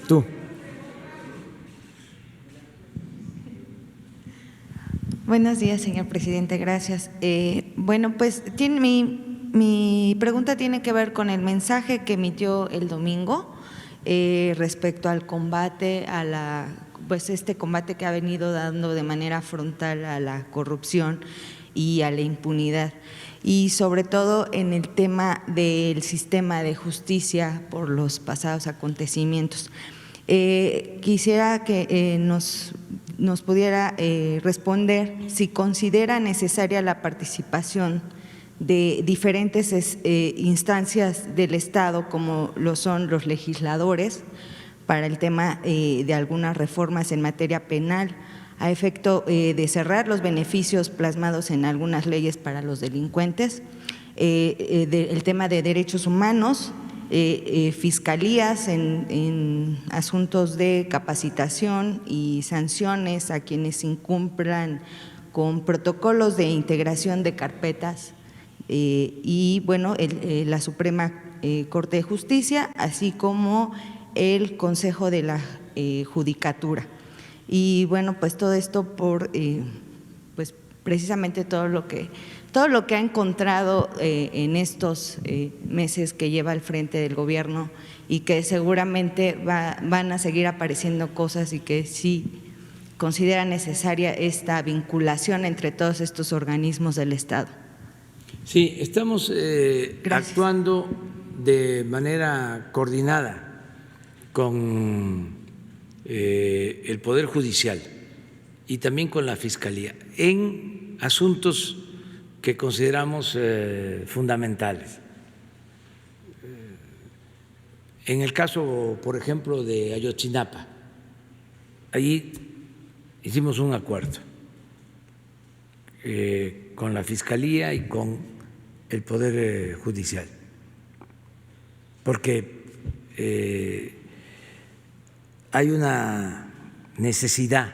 Tú. Buenos días, señor presidente. Gracias. Bueno, pues mi pregunta tiene que ver con el mensaje que emitió el domingo respecto al combate pues este combate que ha venido dando de manera frontal a la corrupción y a la impunidad, y sobre todo en el tema del sistema de justicia por los pasados acontecimientos. Quisiera que nos pudiera responder si considera necesaria la participación de diferentes instancias del Estado, como lo son los legisladores, para el tema de algunas reformas en materia penal, a efecto de cerrar los beneficios plasmados en algunas leyes para los delincuentes, el tema de derechos humanos, fiscalías en asuntos de capacitación y sanciones a quienes incumplan con protocolos de integración de carpetas, y bueno, la Suprema Corte de Justicia, así como el Consejo de la Judicatura. Y bueno, pues todo esto por pues precisamente todo lo que ha encontrado en estos meses que lleva al frente del gobierno, y que seguramente van a seguir apareciendo cosas, y que sí considera necesaria esta vinculación entre todos estos organismos del Estado. Sí, estamos actuando de manera coordinada con el Poder Judicial y también con la Fiscalía en asuntos que consideramos fundamentales. En el caso, por ejemplo, de Ayotzinapa, allí hicimos un acuerdo con la Fiscalía y con el Poder Judicial, porque hay una necesidad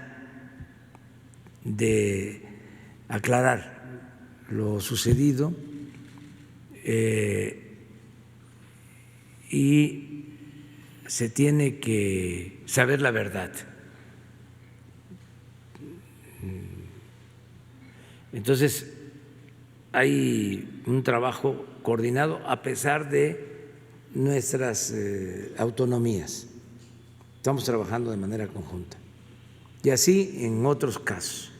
de aclarar lo sucedido y se tiene que saber la verdad. Entonces, hay un trabajo coordinado a pesar de nuestras autonomías. Estamos trabajando de manera conjunta. Y así en otros casos.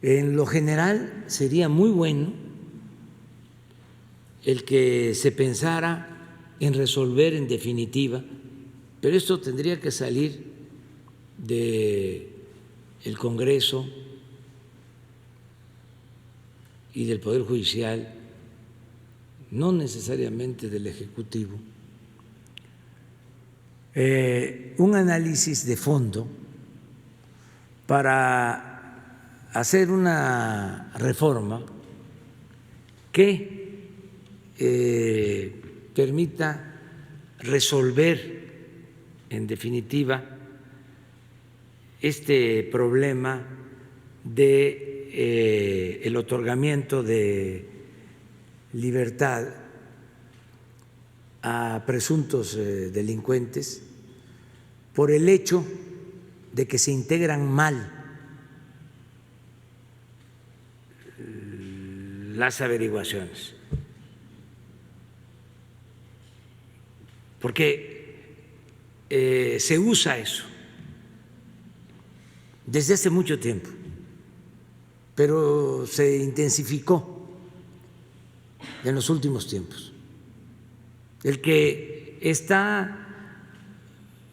En lo general sería muy bueno el que se pensara en resolver en definitiva, pero esto tendría que salir del Congreso y del Poder Judicial, no necesariamente del Ejecutivo, un análisis de fondo para hacer una reforma que permita resolver en definitiva este problema de el otorgamiento de libertad a presuntos delincuentes por el hecho de que se integran mal las averiguaciones, porque se usa eso desde hace mucho tiempo, pero se intensificó en los últimos tiempos. El que está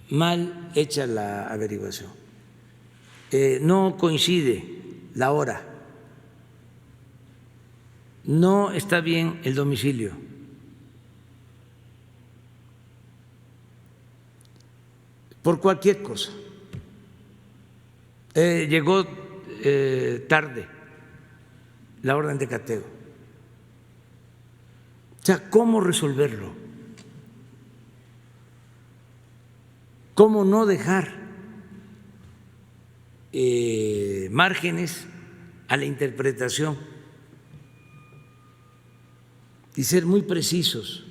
mal hecha la averiguación, no coincide la hora, no está bien el domicilio, por cualquier cosa, llegó tarde la orden de cateo. O sea, ¿cómo resolverlo? ¿Cómo no dejar márgenes a la interpretación y ser muy precisos?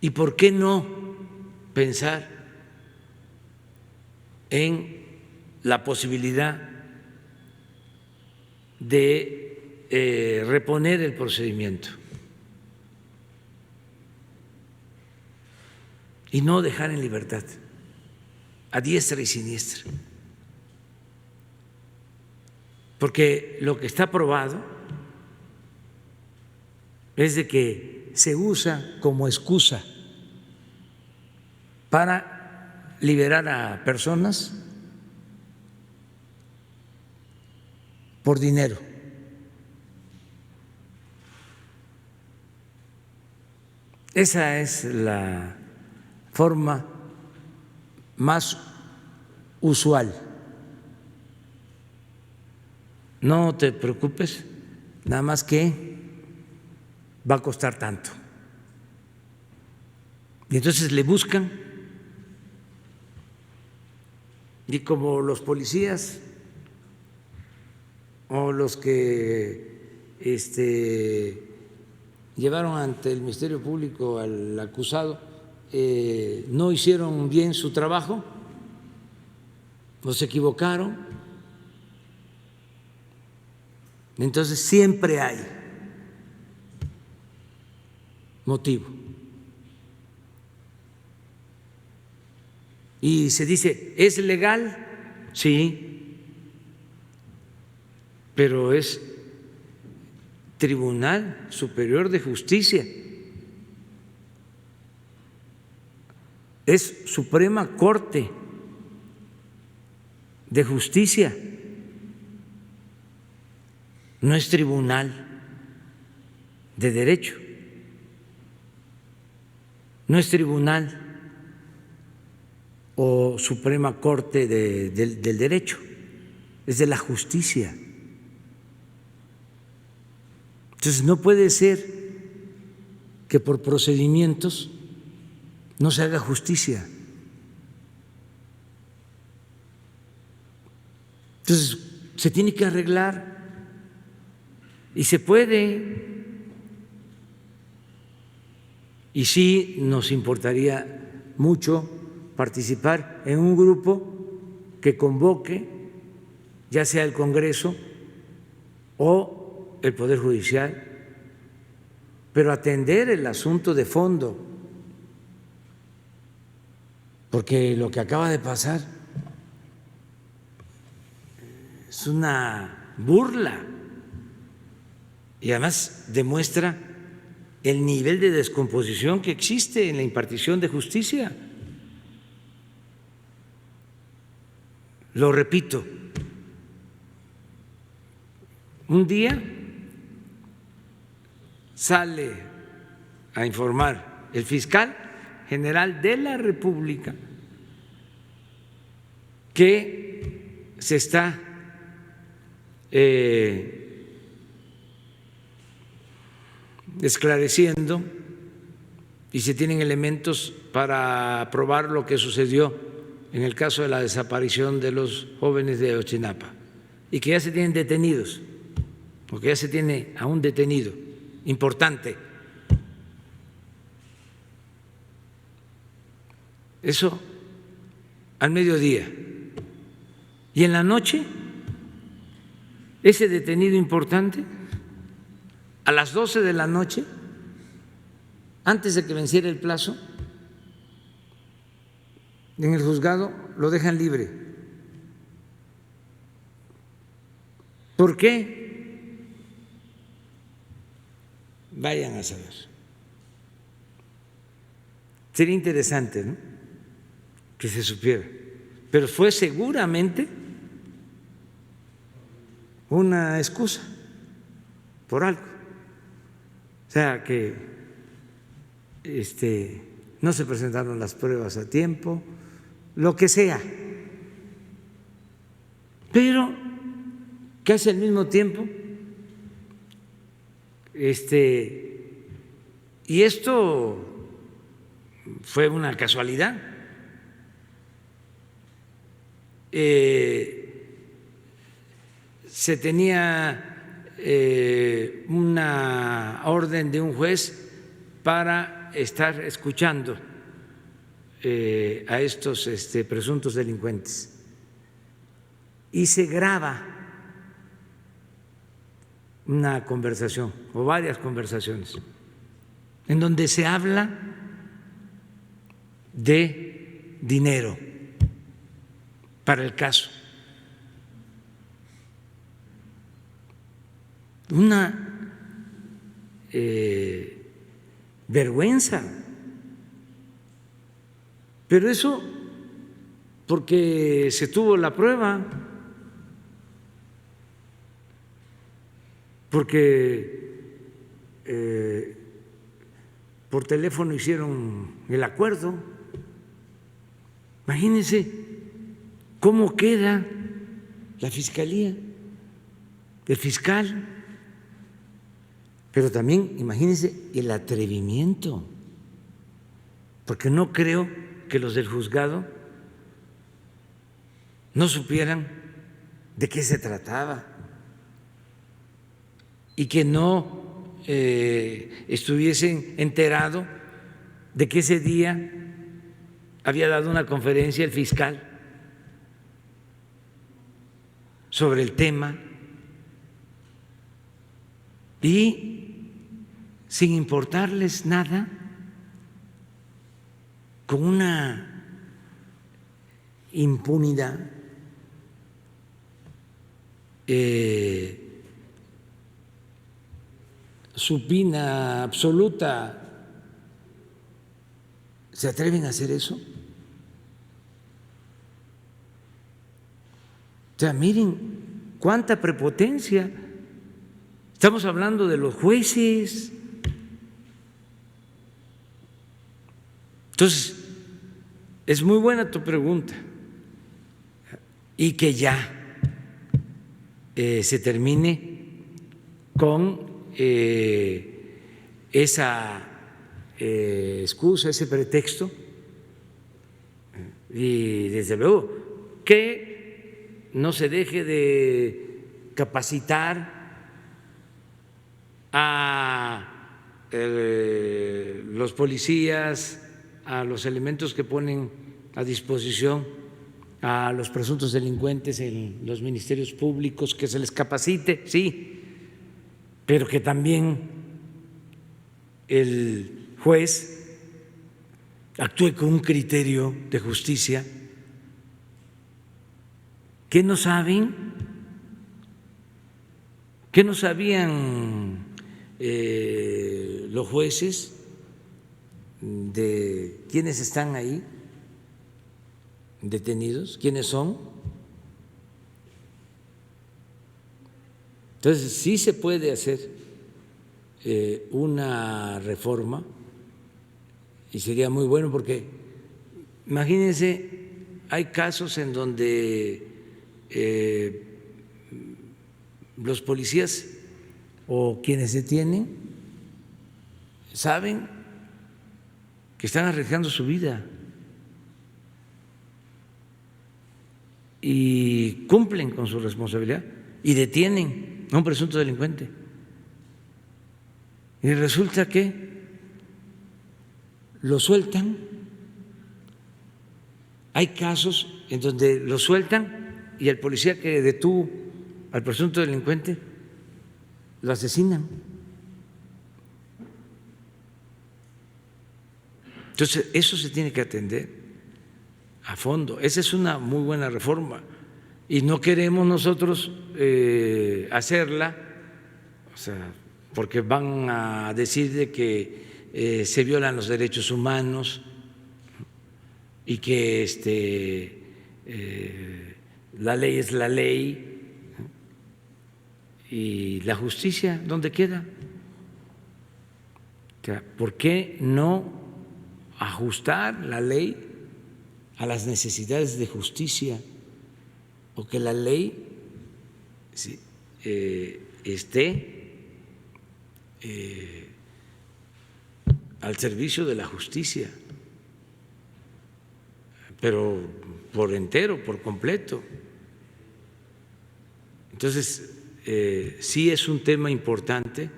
¿Y por qué no pensar en la posibilidad de reponer el procedimiento y no dejar en libertad a diestra y siniestra. Porque lo que está probado es de que se usa como excusa para liberar a personas por dinero. Esa es la forma más usual. No te preocupes, nada más que va a costar tanto. Y entonces le buscan, y como los policías o los que llevaron ante el Ministerio Público al acusado no hicieron bien su trabajo o se equivocaron, entonces siempre hay motivo. Y se dice, ¿es legal? Sí, pero es Tribunal Superior de Justicia, es Suprema Corte de Justicia, no es Tribunal de Derecho, no es Tribunal o Suprema Corte del Derecho, es de la justicia. Entonces no puede ser que por procedimientos no se haga justicia. Entonces se tiene que arreglar y se puede. Y sí nos importaría mucho participar en un grupo que convoque, ya sea el Congreso o el Poder Judicial, pero atender el asunto de fondo, porque lo que acaba de pasar es una burla y además demuestra el nivel de descomposición que existe en la impartición de justicia. Lo repito, un día sale a informar el fiscal general de la República que se está esclareciendo y se tienen elementos para probar lo que sucedió en el caso de la desaparición de los jóvenes de Ayotzinapa y que ya se tienen detenidos, porque ya se tiene a un detenido importante. Eso al mediodía. Y en la noche, ese detenido importante, a las 12 de la noche, antes de que venciera el plazo, en el juzgado lo dejan libre. ¿Por qué? Vayan a saber. Sería interesante, ¿no?, que se supiera, pero fue seguramente una excusa por algo, o sea que no se presentaron las pruebas a tiempo, lo que sea, pero casi al mismo tiempo, y esto fue una casualidad, se tenía una orden de un juez para estar escuchando a estos presuntos delincuentes. y se graba una conversación o varias conversaciones en donde se habla de dinero para el caso. Una vergüenza. Pero eso porque se tuvo la prueba, porque por teléfono hicieron el acuerdo. Imagínense cómo queda la fiscalía, el fiscal, pero también imagínense el atrevimiento, porque no creo que los del juzgado no supieran de qué se trataba y que no estuviesen enterados de que ese día había dado una conferencia el fiscal sobre el tema y sin importarles nada, con una impunidad supina, absoluta, ¿se atreven a hacer eso? O sea, miren cuánta prepotencia. Estamos hablando de los jueces. Entonces, es muy buena tu pregunta y que ya se termine con esa excusa, ese pretexto, y desde luego que no se deje de capacitar a los policías, a los elementos que ponen a disposición a los presuntos delincuentes en los ministerios públicos, que se les capacite, sí, pero que también el juez actúe con un criterio de justicia. ¿Qué no saben? ¿Qué no sabían los jueces de quiénes están ahí detenidos, quiénes son? Entonces sí se puede hacer una reforma y sería muy bueno, porque imagínense, hay casos en donde los policías o quienes detienen saben que están arriesgando su vida y cumplen con su responsabilidad y detienen a un presunto delincuente. Y resulta que lo sueltan. Hay casos en donde lo sueltan y el policía que detuvo al presunto delincuente lo asesinan. Entonces, eso se tiene que atender a fondo. Esa es una muy buena reforma y no queremos nosotros hacerla, o sea, porque van a decir de que se violan los derechos humanos y que la ley es la ley. ¿Y la justicia dónde queda? O sea, ¿por qué no ajustar la ley a las necesidades de justicia, o que la ley esté al servicio de la justicia, pero por entero, por completo? Entonces, sí es un tema importante,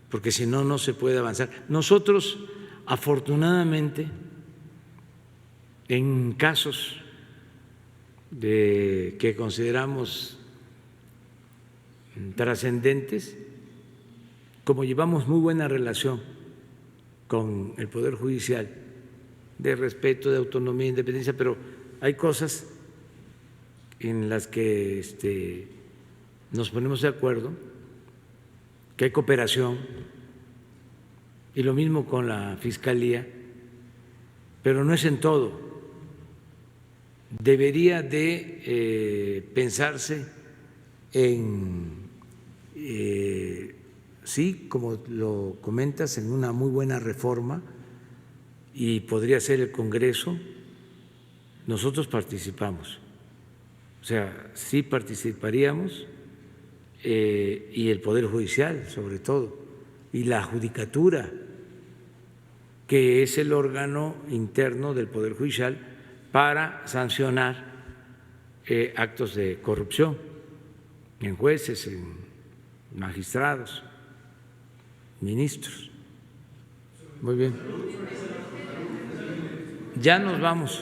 porque si no, no se puede avanzar. Nosotros, afortunadamente, en casos que consideramos trascendentes, como llevamos muy buena relación con el Poder Judicial, de respeto, de autonomía, independencia, pero hay cosas en las que nos ponemos de acuerdo, que hay cooperación, y lo mismo con la Fiscalía, pero no es en todo. Debería de pensarse en, sí, como lo comentas, en una muy buena reforma, y podría ser el Congreso. Nosotros participamos, o sea, sí participaríamos, y el Poder Judicial sobre todo, y la Judicatura, que es el órgano interno del Poder Judicial para sancionar actos de corrupción en jueces, en magistrados, ministros. Muy bien. Ya nos vamos.